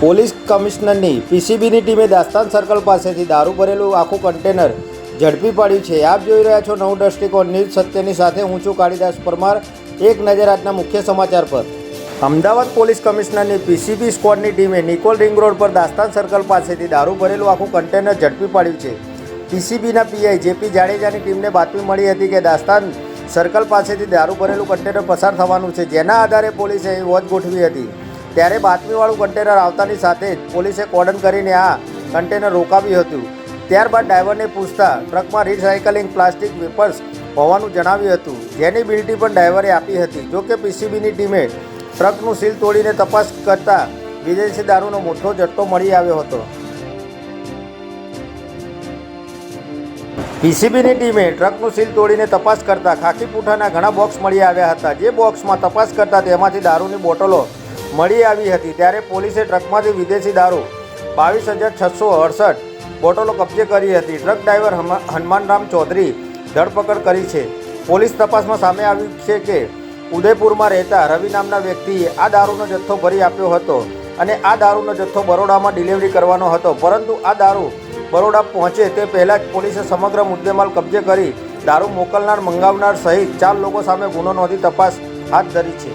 Police કમિશનરની પીસીબીની ટીમે Dastan circle પાસેથી દારૂ ભરેલું આખું કન્ટેનર ઝડપી પાડ્યું છે। આપ જોઈ રહ્યા છો નવું દ્રષ્ટિકોણ ન્યૂઝ, સત્યની સાથે હું છું કાળીદાસ પરમાર। એક નજર આજના મુખ્ય સમાચાર પર। અમદાવાદ પોલીસ કમિશનરની પીસીબી સ્ક્વોડની ટીમે નિકોલ રિંગ રોડ પર દાસ્તાન સર્કલ પાસેથી દારૂ ભરેલું આખું કન્ટેનર ઝડપી પાડ્યું છે। પીસીબીના પીઆઈ જેપી જાડેજાની ટીમને બાતમી મળી હતી કે દાસ્તાન સર્કલ પાસેથી દારૂ ભરેલું કન્ટેનર પસાર થવાનું છે, જેના આધારે પોલીસે અહીં વોચ ગોઠવી હતી। ત્યારે બાતમીવાળું કન્ટેનર આવતાની સાથે જ પોલીસે કોર્ડન કરીને આ કન્ટેનર રોકાવ્યું હતું। ત્યારબાદ ડ્રાઈવરને પૂછતા ટ્રકમાં રિસાયકલિંગ પ્લાસ્ટિક વેપર્સ હોવાનું જણાવ્યું હતું, જેની બિલ્ટી પણ ડ્રાઈવરે આપી હતી। જોકે પીસીબીની ટીમે ટ્રકનું સીલ તોડીને તપાસ કરતા વિદેશી દારૂનો મોટો જથ્થો મળી આવ્યો હતો। પીસીબીની ટીમે ટ્રકનું સીલ તોડીને તપાસ કરતા ખાખી પૂંઠાના ઘણા બોક્સ મળી આવ્યા હતા। જે બોક્સમાં તપાસ કરતા તેમાંથી દારૂની બોટલો મળી આવી હતી। ત્યારે પોલીસે ટ્રકમાંથી વિદેશી દારૂ 22,668 બોટલો કબજે કરી હતી। ટ્રક ડ્રાઈવર હનુમાનરામ ચૌધરી ધરપકડ કરી છે। પોલીસ તપાસમાં સામે આવ્યું છે કે ઉદયપુરમાં રહેતા રવિ નામના વ્યક્તિએ આ દારૂનો જથ્થો ભરી આપ્યો હતો અને આ દારૂનો જથ્થો બરોડામાં ડિલિવરી કરવાનો હતો, પરંતુ આ દારૂ બરોડા પહોંચે તે પહેલાં જ પોલીસે સમગ્ર મુદ્દેમાલ કબજે કરી દારૂ મોકલનાર, મંગાવનાર સહિત 4 લોકો સામે ગુનો નોંધી તપાસ હાથ ધરી છે।